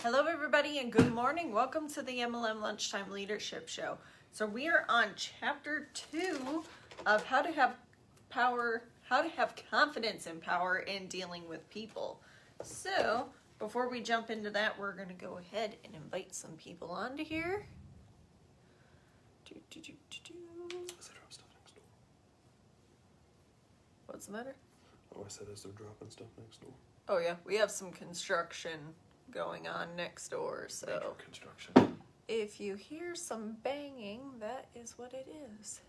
Hello everybody and good morning. Welcome to the MLM Lunchtime Leadership Show. So we are on chapter 2 of how to have confidence and power in dealing with people. So before we jump into that, we're going to go ahead and invite some people onto here. What's the matter? Oh, I said as they're dropping stuff next door. Oh yeah, we have some construction going on next door, so Major construction. if you hear some banging, that is what it is.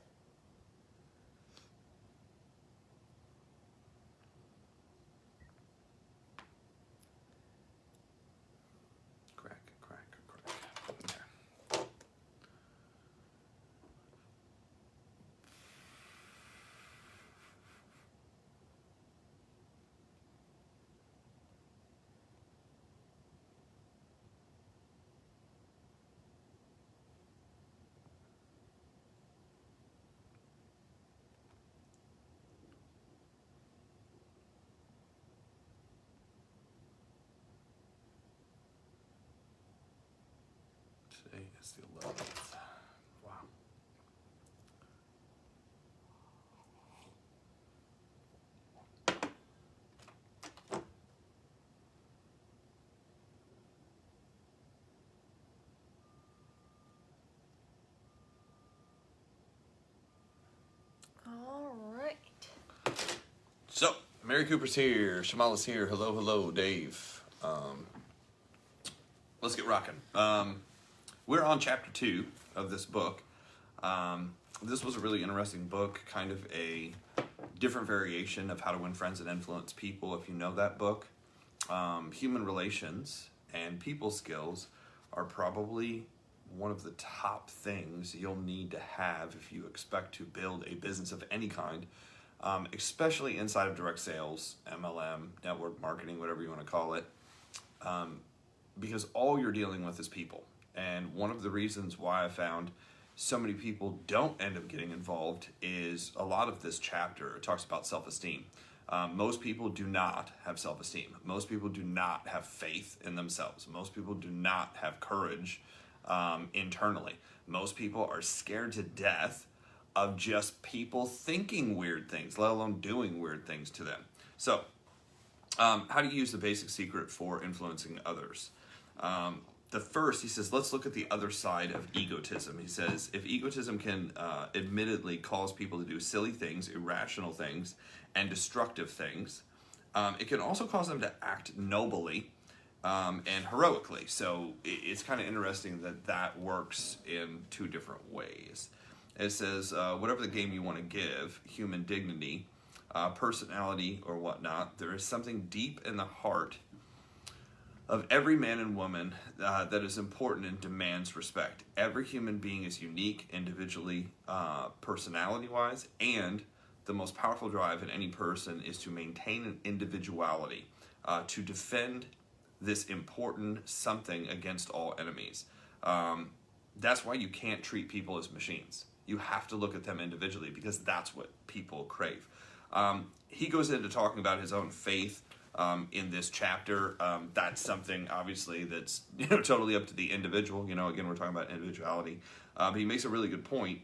Crack. Today is the 11th. Wow. All right. So, Mary Cooper's here. Shamala's here. Hello, Dave. Let's get rocking. We're on chapter 2 of this book. This was a really interesting book, kind of a different variation of How to Win Friends and Influence People. If you know that book, human relations and people skills are probably one of the top things you'll need to have if you expect to build a business of any kind, especially inside of direct sales, MLM, network marketing, whatever you want to call it, because all you're dealing with is people. And one of the reasons why I found so many people don't end up getting involved is a lot of this chapter talks about self-esteem. Most people do not have self-esteem. Most people do not have faith in themselves. Most people do not have courage internally. Most people are scared to death of just people thinking weird things, let alone doing weird things to them. So, how do you use the basic secret for influencing others? The first, he says, let's look at the other side of egotism. He says, if egotism can admittedly cause people to do silly things, irrational things, and destructive things, it can also cause them to act nobly and heroically. So it's kind of interesting that works in two different ways. It says, whatever the game you want to give, human dignity, personality, or whatnot, there is something deep in the heart of every man and woman that is important and demands respect. Every human being is unique, individually, personality-wise, and the most powerful drive in any person is to maintain an individuality, to defend this important something against all enemies. That's why you can't treat people as machines. You have to look at them individually because that's what people crave. He goes into talking about his own faith in this chapter. That's something obviously that's totally up to the individual. Again, we're talking about individuality. But he makes a really good point.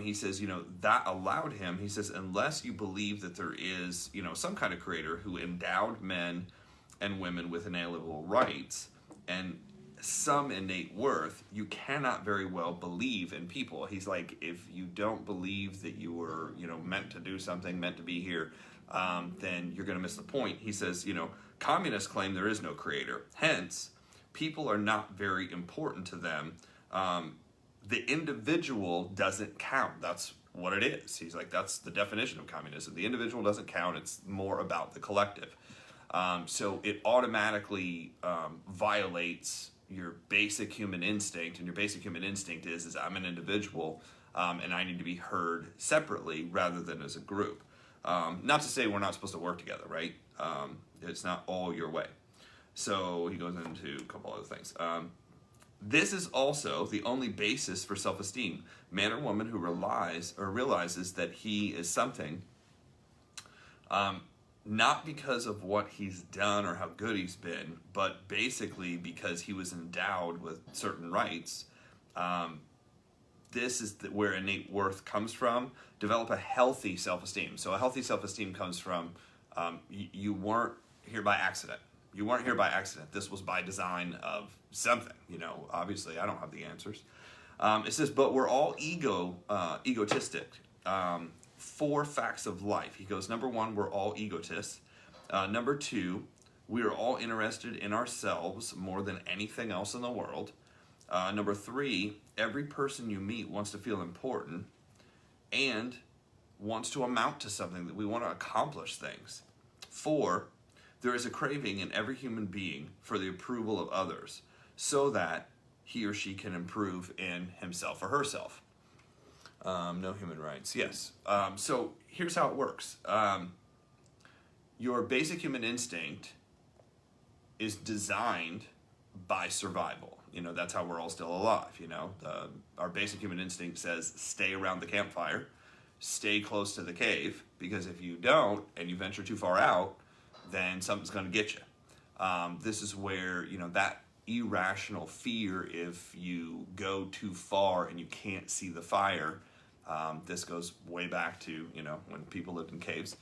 He says, that allowed him, he says, unless you believe that there is, some kind of creator who endowed men and women with inalienable rights and some innate worth, you cannot very well believe in people. He's like, if you don't believe that you were, meant to do something, meant to be here, then you're going to miss the point. He says, communists claim there is no creator. Hence, people are not very important to them. The individual doesn't count. That's what it is. He's like, that's the definition of communism. The individual doesn't count. It's more about the collective. So it automatically violates your basic human instinct, and your basic human instinct is I'm an individual, and I need to be heard separately rather than as a group. Not to say we're not supposed to work together, right? It's not all your way. So he goes into a couple other things. This is also the only basis for self-esteem. Man or woman who realizes that he is something not because of what he's done or how good he's been, but basically because he was endowed with certain rights. This is where innate worth comes from. Develop a healthy self-esteem. So a healthy self-esteem comes from you weren't here by accident. You weren't here by accident. This was by design of something. Obviously I don't have the answers. It says, but we're all egotistic. 4 facts of life. He goes, number 1, we're all egotists. Number 2, we are all interested in ourselves more than anything else in the world. Number 3, every person you meet wants to feel important and wants to amount to something, that we want to accomplish things. 4, there is a craving in every human being for the approval of others so that he or she can improve in himself or herself. No human rights. Yes. So here's how it works. Your basic human instinct is designed by survival. That's how we're all still alive. Our basic human instinct says stay around the campfire, stay close to the cave, because if you don't and you venture too far out, then something's going to get you. This is where, that irrational fear, if you go too far and you can't see the fire, this goes way back to, when people lived in caves,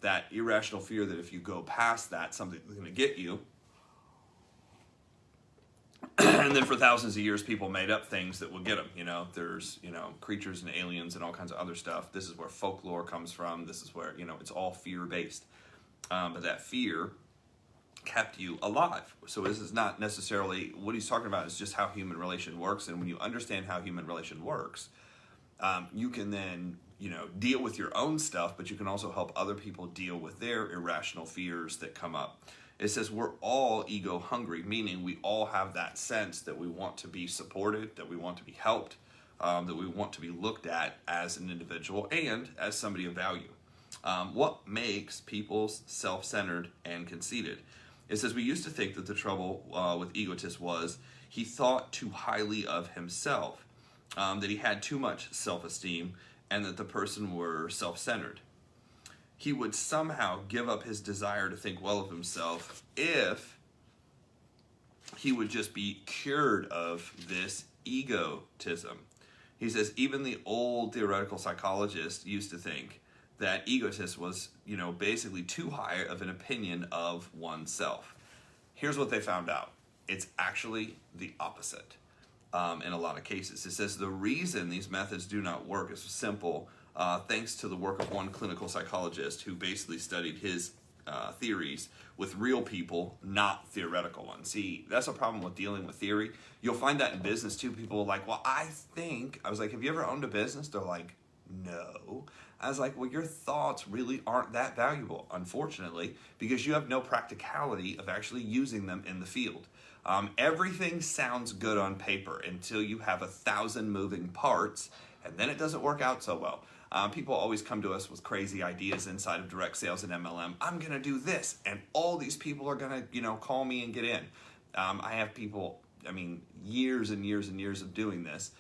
that irrational fear that if you go past that, something's going to get you. And then for thousands of years, people made up things that would get them. There's, creatures and aliens and all kinds of other stuff. This is where folklore comes from. This is where, it's all fear-based. But that fear kept you alive. So this is not necessarily, what he's talking about is just how human relation works. And when you understand how human relation works, you can then, deal with your own stuff, but you can also help other people deal with their irrational fears that come up. It says we're all ego hungry, meaning we all have that sense that we want to be supported, that we want to be helped, that we want to be looked at as an individual and as somebody of value. What makes people self-centered and conceited? It says we used to think that the trouble with egotists was he thought too highly of himself, that he had too much self-esteem, and that the person were self-centered. He would somehow give up his desire to think well of himself if he would just be cured of this egotism. He says even the old theoretical psychologists used to think that egotist was, basically too high of an opinion of oneself. Here's what they found out. It's actually the opposite in a lot of cases. It says the reason these methods do not work is simple. Thanks to the work of one clinical psychologist who basically studied his theories with real people, not theoretical ones. See, that's a problem with dealing with theory. You'll find that in business too. People are like, well, I was like, have you ever owned a business? They're like, no. I was like, well, your thoughts really aren't that valuable, unfortunately, because you have no practicality of actually using them in the field. Everything sounds good on paper until you have 1,000 moving parts, and then it doesn't work out so well. People always come to us with crazy ideas inside of direct sales and MLM. I'm going to do this, and all these people are going to, call me and get in. I have people, years and years and years of doing this.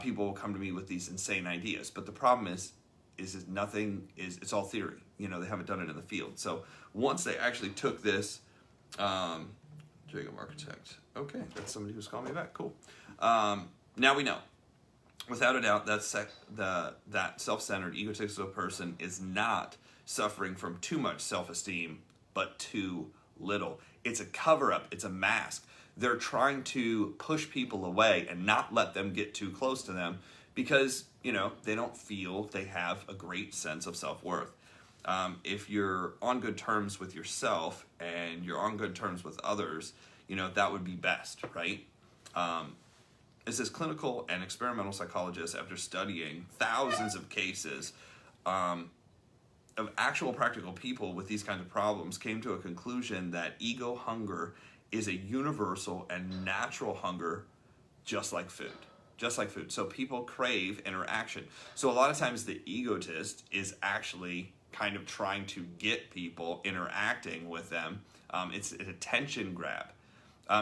People will come to me with these insane ideas, but the problem is it's all theory. They haven't done it in the field. So once they actually took this, Jacob Architect. Okay, that's somebody who's calling me back. Cool. Now we know. Without a doubt, that self-centered, egotistical person is not suffering from too much self-esteem, but too little. It's a cover-up. It's a mask. They're trying to push people away and not let them get too close to them because, they don't feel they have a great sense of self-worth. If you're on good terms with yourself and you're on good terms with others, that would be best, right? It says clinical and experimental psychologists, after studying thousands of cases of actual practical people with these kinds of problems, came to a conclusion that ego hunger is a universal and natural hunger, just like food. Just like food. So people crave interaction. So a lot of times the egotist is actually kind of trying to get people interacting with them. It's an attention grab.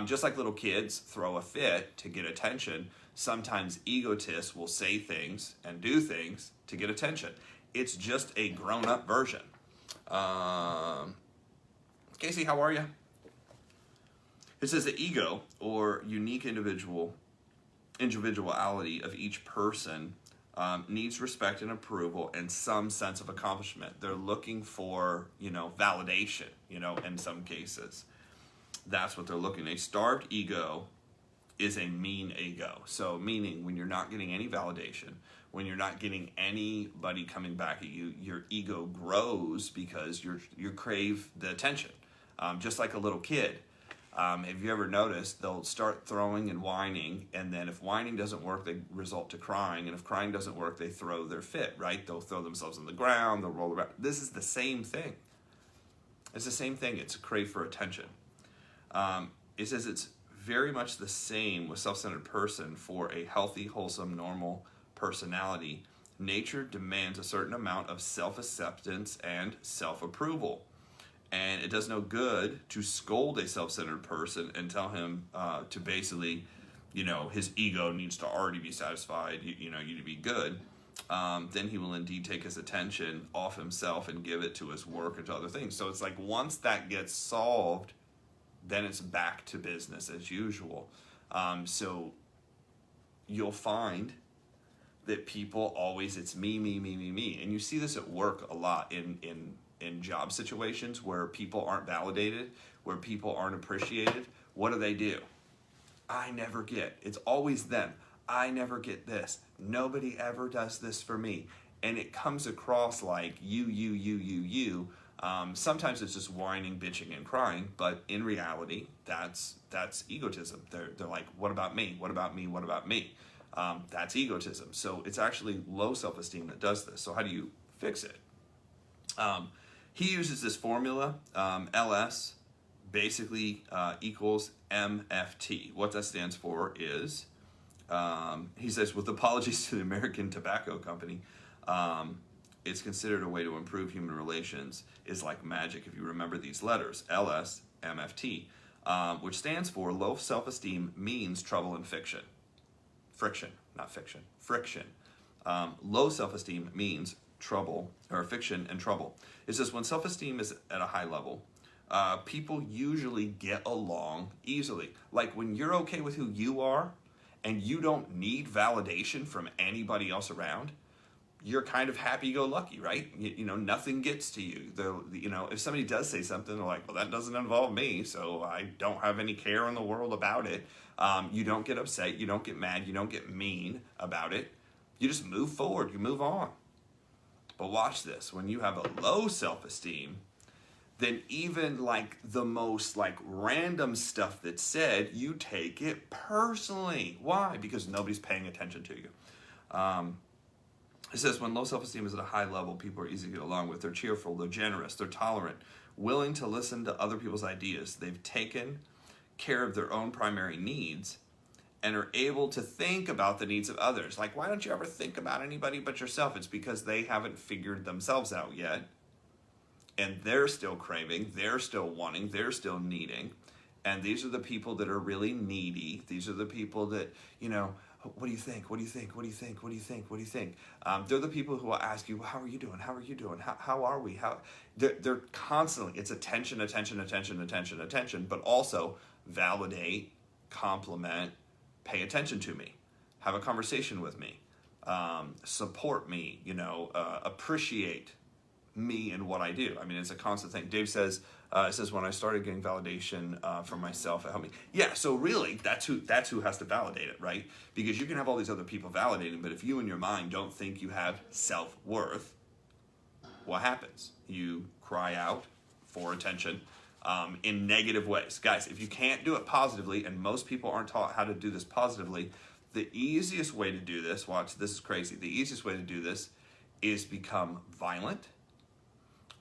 Just like little kids throw a fit to get attention, sometimes egotists will say things and do things to get attention. It's just a grown-up version. Casey, how are you? It says the ego, or unique individuality of each person, needs respect and approval and some sense of accomplishment. They're looking for, validation, in some cases. That's what they're looking. A starved ego is a mean ego. So meaning when you're not getting any validation, when you're not getting anybody coming back at you, your ego grows because you crave the attention. Just like a little kid. Have you ever noticed they'll start throwing and whining, and then if whining doesn't work, they resort to crying, and if crying doesn't work, they throw their fit, right? They'll throw themselves on the ground, they'll roll around. This is the same thing. It's the same thing. It's a crave for attention. It says it's very much the same with self-centered person. For a healthy, wholesome, normal personality, nature demands a certain amount of self-acceptance and self-approval. And it does no good to scold a self-centered person and tell him to basically, his ego needs to already be satisfied, you need to be good. Then he will indeed take his attention off himself and give it to his work and to other things. So it's like once that gets solved, then it's back to business as usual. So you'll find that people always, it's me. And you see this at work a lot in job situations where people aren't validated, where people aren't appreciated. What do? I never get. It's always them. I never get this. Nobody ever does this for me. And it comes across like you. Sometimes it's just whining, bitching, and crying, but in reality, that's egotism. They're like, what about me? What about me? What about me? That's egotism. So it's actually low self-esteem that does this. So how do you fix it? He uses this formula, LS, basically equals MFT. What that stands for is, he says, with apologies to the American Tobacco Company, it's considered a way to improve human relations is like magic. If you remember these letters, LS, MFT, which stands for low self-esteem means trouble and fiction. Friction, not fiction, friction. Low self-esteem means trouble, or fiction and trouble. It says when self-esteem is at a high level, people usually get along easily. Like when you're okay with who you are and you don't need validation from anybody else around, you're kind of happy-go-lucky, right? Nothing gets to you. If somebody does say something, they're like, well, that doesn't involve me, so I don't have any care in the world about it. You don't get upset, you don't get mad, you don't get mean about it. You just move forward, you move on. But watch this. When you have a low self-esteem, then even like the most like random stuff that's said, you take it personally. Why? Because nobody's paying attention to you. It says when low self-esteem is at a high level, people are easy to get along with. They're cheerful, they're generous, they're tolerant, willing to listen to other people's ideas. They've taken care of their own primary needs and are able to think about the needs of others. Like, why don't you ever think about anybody but yourself? It's because they haven't figured themselves out yet. And they're still craving, they're still wanting, they're still needing. And these are the people that are really needy. These are the people that, what do you think? What do you think? What do you think? What do you think? What do you think? They're the people who will ask you, well, how are you doing? How are you doing? How are we? They're constantly, it's attention, but also validate, compliment, pay attention to me, have a conversation with me, support me, appreciate me and what I do. I mean, it's a constant thing. Dave says, it says when I started getting validation from myself, it helped me. Yeah, so really, that's who has to validate it, right? Because you can have all these other people validating, but if you in your mind don't think you have self-worth, what happens? You cry out for attention in negative ways. Guys, if you can't do it positively, and most people aren't taught how to do this positively, the easiest way to do this, watch, this is crazy, the easiest way to do this is become violent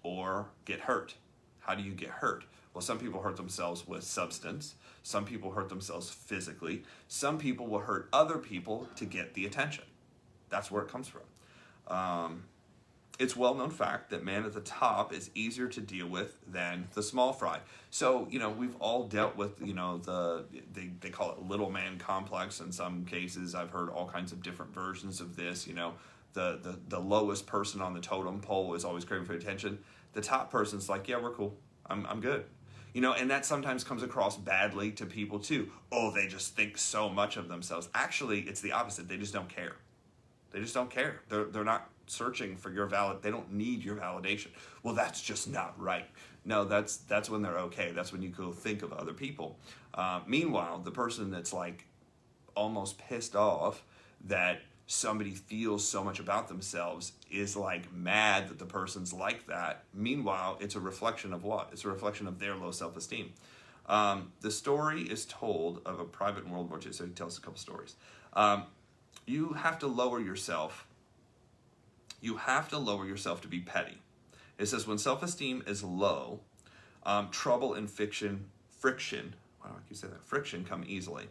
or get hurt. How do you get hurt? Well, some people hurt themselves with substance. Some people hurt themselves physically. Some people will hurt other people to get the attention. That's where it comes from. It's a well-known fact that man at the top is easier to deal with than the small fry. So, we've all dealt with, they call it little man complex in some cases. I've heard all kinds of different versions of this. The lowest person on the totem pole is always craving for attention. The top person's like, yeah, we're cool. I'm good. You know, and that sometimes comes across badly to people too. Oh, they just think so much of themselves. Actually, it's the opposite. They just don't care. They just don't care. They're not searching for your they don't need your validation. Well, that's just not right. No, that's when they're okay. That's when you go think of other people. Meanwhile, the person that's like almost pissed off that somebody feels so much about themselves is like mad that the person's like that. Meanwhile, it's a reflection of what? It's a reflection of their low self-esteem. The story is told of a private in World War II, so he tells a couple stories. You have to lower yourself. You have to lower yourself to be petty. It says when self-esteem is low, trouble and friction, why do I keep saying that? Friction come easily.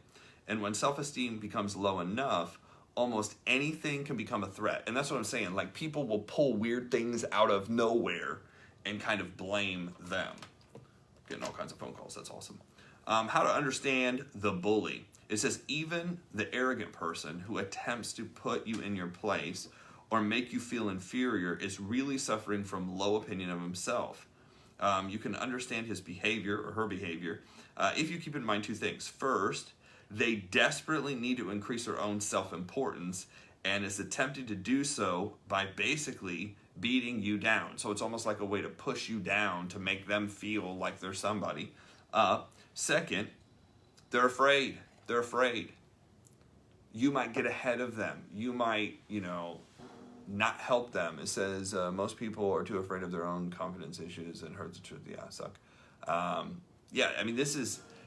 And when self-esteem becomes low enough, almost anything can become a threat. And that's what I'm saying. Like, people will pull weird things out of nowhere and kind of blame them. Getting all kinds of phone calls. That's awesome. How to understand the bully. It says even the arrogant person who attempts to put you in your place or make you feel inferior is really suffering from low opinion of himself. You can understand his behavior or her behavior if you keep in mind two things. First, they desperately need to increase their own self-importance and is attempting to do so by basically beating you down. So it's almost like a way to push you down to make them feel like they're somebody. Second, they're afraid. They're afraid. You might get ahead of them. You might, not help them. It says most people are too afraid of their own confidence issues and hurt the truth. Yeah, I suck.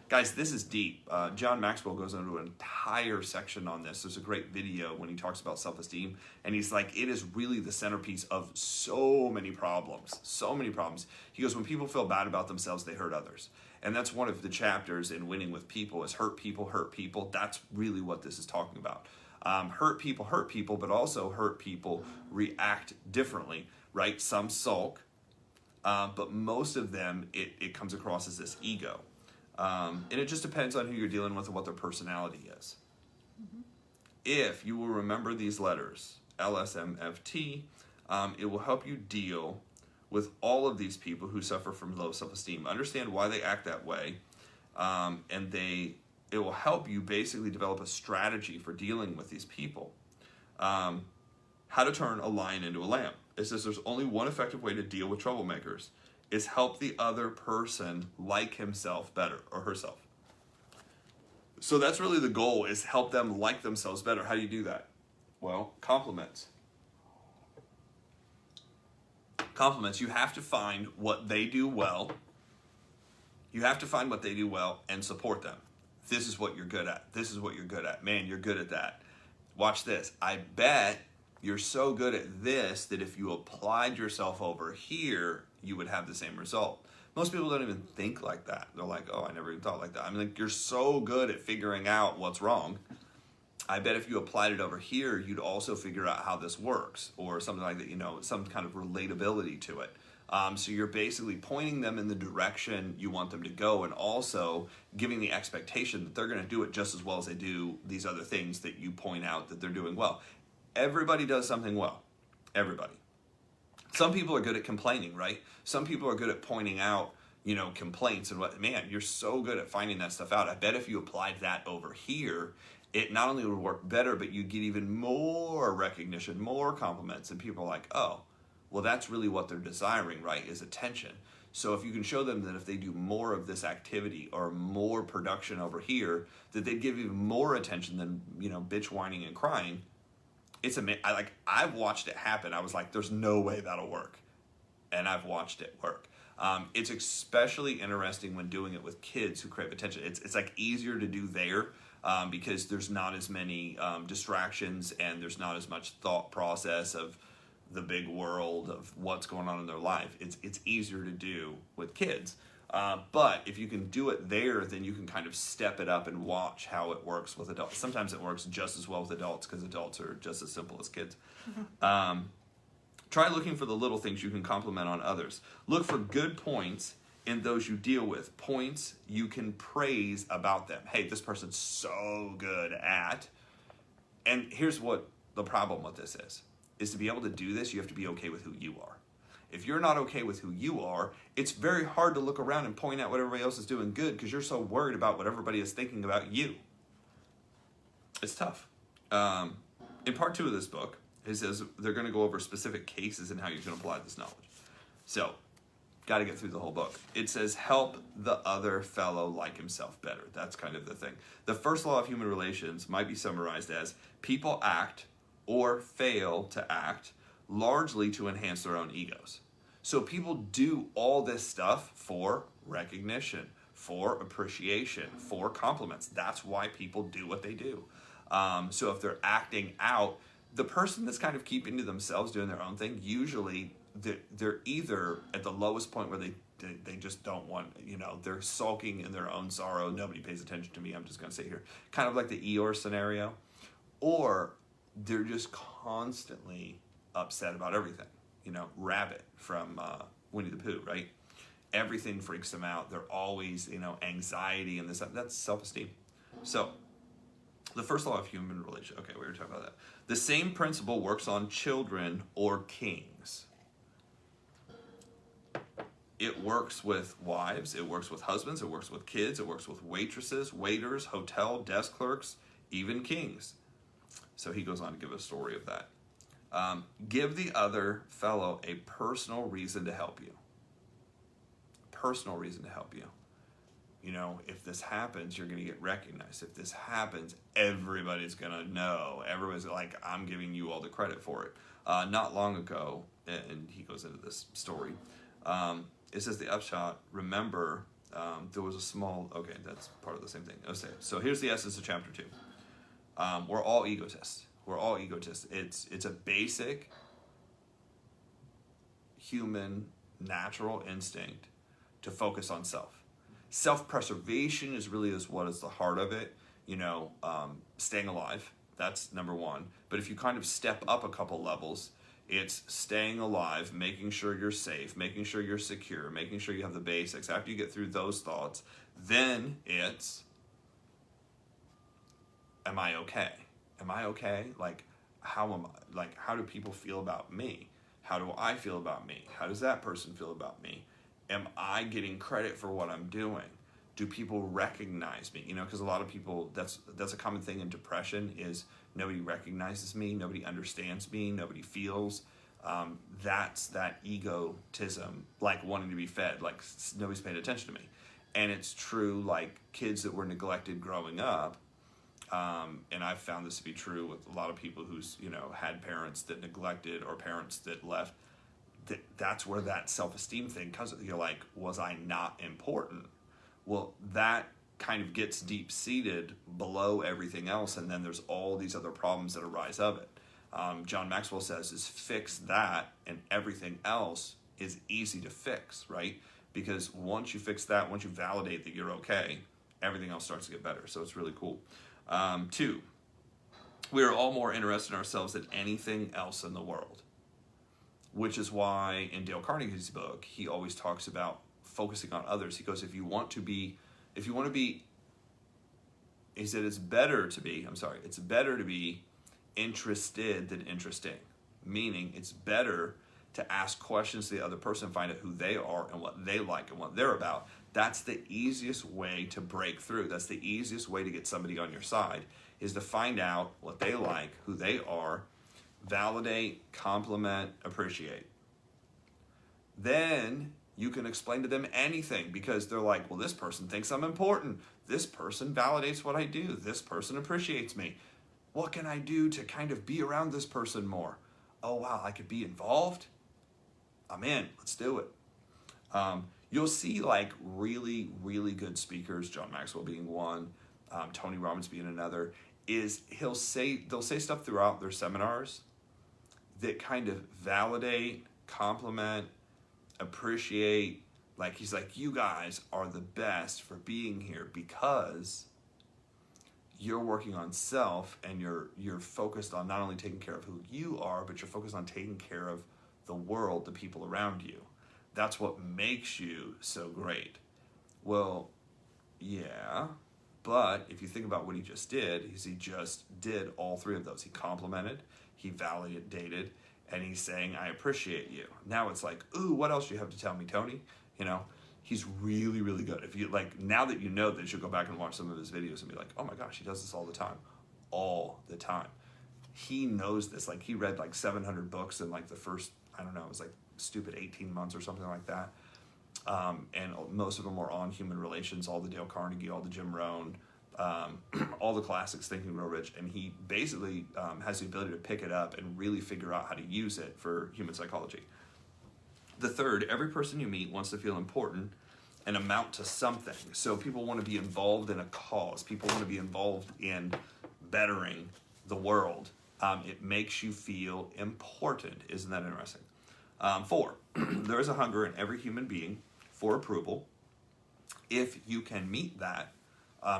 This is deep. John Maxwell goes into an entire section on this. There's a great video when he talks about self-esteem, and he's like, it is really the centerpiece of so many problems. So many problems. He goes, when people feel bad about themselves, they hurt others. And that's one of the chapters in Winning with People is hurt people, hurt people. That's really what this is talking about. Hurt people, but also hurt people react differently, right? Some sulk, but most of them, it comes across as this ego. And it just depends on who you're dealing with and what their personality is. Mm-hmm. If you will remember these letters, LSMFT, it will help you deal with all of these people who suffer from low self-esteem. Understand why they act that way, and it will help you basically develop a strategy for dealing with these people. How to turn a lion into a lamb. It says there's only one effective way to deal with troublemakers. Is help the other person like himself better or herself. So that's really the goal, is help them like themselves better. How do you do that? Well, compliments. Compliments. You have to find what they do well. You have to find what they do well and support them. This is what you're good at. This is what you're good at. Man, you're good at that. Watch this. I bet you're so good at this that if you applied yourself over here, you would have the same result. Most people don't even think like that. They're like, oh, I never even thought like that. I mean, like, you're so good at figuring out what's wrong. I bet if you applied it over here, you'd also figure out how this works, or something like that, some kind of relatability to it. So you're basically pointing them in the direction you want them to go, and also giving the expectation that they're going to do it just as well as they do these other things that you point out that they're doing well. Everybody does something well. Everybody. Some people are good at complaining, right? Some people are good at pointing out, complaints and what, man, you're so good at finding that stuff out. I bet if you applied that over here, it not only would work better, but you'd get even more recognition, more compliments, and people are like, oh, well, that's really what they're desiring, right, is attention. So if you can show them that if they do more of this activity or more production over here, that they'd give even more attention than, bitch, whining, and crying. It's amazing. I've watched it happen. I was like, there's no way that'll work. And I've watched it work. It's especially interesting when doing it with kids who crave attention. It's like easier to do there because there's not as many distractions, and there's not as much thought process of the big world of what's going on in their life. It's easier to do with kids. But if you can do it there, then you can kind of step it up and watch how it works with adults. Sometimes it works just as well with adults because adults are just as simple as kids. Try looking for the little things you can compliment on others. Look for good points in those you deal with. Points you can praise about them. Hey, this person's so good at. And here's what the problem with this is to be able to do this, you have to be okay with who you are. If you're not okay with who you are, it's very hard to look around and point out what everybody else is doing good because you're so worried about what everybody is thinking about you. It's tough. In part 2 of this book, it says they're going to go over specific cases and how you can apply this knowledge. So, got to get through the whole book. It says, help the other fellow like himself better. That's kind of the thing. The first law of human relations might be summarized as people act or fail to act largely to enhance their own egos. So people do all this stuff for recognition, for appreciation, for compliments. That's why people do what they do. So if they're acting out, the person that's kind of keeping to themselves, doing their own thing, usually they're either at the lowest point where they just don't want, they're sulking in their own sorrow. Nobody pays attention to me. I'm just going to sit here. Kind of like the Eeyore scenario. Or they're just constantly upset about everything. Rabbit from Winnie the Pooh, right? Everything freaks them out. They're always, anxiety and this, that's self-esteem. So, the first law of human relation. Okay, we were talking about that. The same principle works on children or kings. It works with wives, it works with husbands, it works with kids, it works with waitresses, waiters, hotel, desk clerks, even kings. So he goes on to give a story of that. Give the other fellow a personal reason to help you. Personal reason to help you. If this happens, you're going to get recognized. If this happens, everybody's going to know. Everybody's like, I'm giving you all the credit for it. Not long ago, and he goes into this story, it says the upshot, remember, there was a small, okay, that's part of the same thing. Okay, so here's the essence of chapter 2. We're all egotists. We're all egotists. It's a basic human natural instinct to focus on self. Self-preservation is really what is the heart of it. Staying alive. That's number one. But if you kind of step up a couple levels, it's staying alive, making sure you're safe, making sure you're secure, making sure you have the basics. After you get through those thoughts, then it's, am I okay? Am I okay? How do people feel about me? How do I feel about me? How does that person feel about me? Am I getting credit for what I'm doing? Do people recognize me? Because a lot of people, that's a common thing in depression is nobody recognizes me, nobody understands me, nobody feels. That's that egotism, like wanting to be fed, like nobody's paying attention to me. And it's true, like kids that were neglected growing up, and I've found this to be true with a lot of people who's, had parents that neglected or parents that left. That's where that self-esteem thing comes. You're like, was I not important? Well, that kind of gets deep-seated below everything else, and then there's all these other problems that arise of it. John Maxwell says is fix that, and everything else is easy to fix, right? Because once you fix that, once you validate that you're okay, everything else starts to get better. So it's really cool. 2, we are all more interested in ourselves than anything else in the world. Which is why in Dale Carnegie's book, he always talks about focusing on others. He goes, he said it's better to be interested than interesting. Meaning it's better to ask questions to the other person and find out who they are and what they like and what they're about. That's the easiest way to break through. That's the easiest way to get somebody on your side, is to find out what they like, who they are, validate, compliment, appreciate. Then you can explain to them anything because they're like, well, this person thinks I'm important. This person validates what I do. This person appreciates me. What can I do to kind of be around this person more? Oh, wow, I could be involved? I'm in. Let's do it. You'll see like really, really good speakers, John Maxwell being one, Tony Robbins being another, they'll say stuff throughout their seminars that kind of validate, compliment, appreciate. Like he's like, you guys are the best for being here because you're working on self and you're focused on not only taking care of who you are, but you're focused on taking care of the world, the people around you. That's what makes you so great. Well, yeah, but if you think about what he just did, he just did all 3 of those. He complimented, he validated, and he's saying, I appreciate you. Now it's like, ooh, what else do you have to tell me, Tony? You know, he's really, really good. If you like, now that you know this, you'll go back and watch some of his videos and be like, oh my gosh, he does this all the time. All the time. He knows this. Like, he read like 700 books in like the first, I don't know, it was like stupid 18 months or something like that. And most of them were on human relations, all the Dale Carnegie, all the Jim Rohn, all the classics, Think and Grow Rich. And he basically has the ability to pick it up and really figure out how to use it for human psychology. The third, every person you meet wants to feel important and amount to something. So people want to be involved in a cause. People want to be involved in bettering the world. It makes you feel important. Isn't that interesting? 4, there is a hunger in every human being for approval. If you can meet that,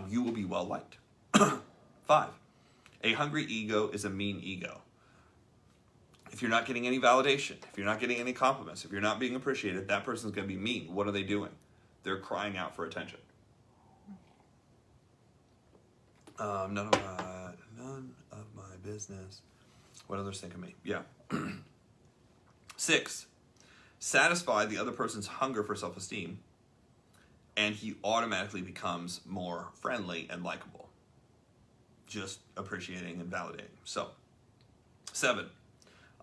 you will be well liked. 5, a hungry ego is a mean ego. If you're not getting any validation, if you're not getting any compliments, if you're not being appreciated, that person's going to be mean. What are they doing? They're crying out for attention. None of my business. What others think of me? Yeah. 6, satisfy the other person's hunger for self-esteem, and he automatically becomes more friendly and likable. Just appreciating and validating. So, 7,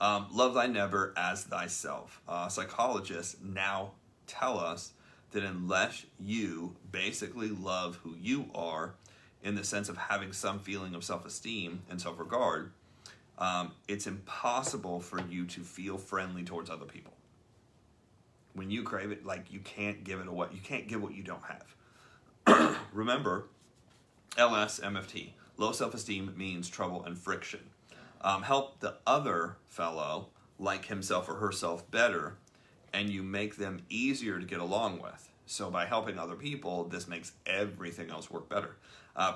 love thy neighbor as thyself. Psychologists now tell us that unless you basically love who you are, in the sense of having some feeling of self-esteem and self-regard, it's impossible for you to feel friendly towards other people. When you crave it, like, you can't give it away. You can't give what you don't have. Remember, LSMFT, low self-esteem means trouble and friction. Help the other fellow like himself or herself better, and you make them easier to get along with. So by helping other people, this makes everything else work better.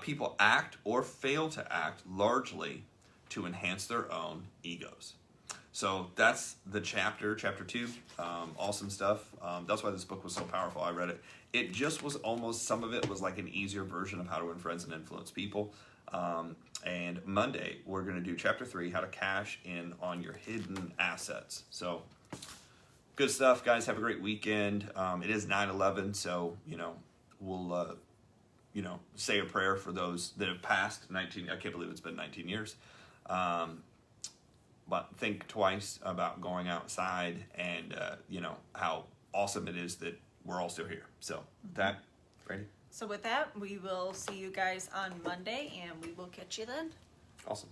People act or fail to act largely to enhance their own egos. So that's the chapter 2. Awesome stuff. That's why this book was so powerful. I read it. It just was almost, some of it was like an easier version of how to win friends and influence people. And Monday, we're going to do chapter 3, how to cash in on your hidden assets. So good stuff, guys. Have a great weekend. It is 9/11, so, we'll, say a prayer for those that have passed. I can't believe it's been 19 years. But think twice about going outside and, how awesome it is that we're all still here. So, with that, Brady? So with that, we will see you guys on Monday, and we will catch you then. Awesome.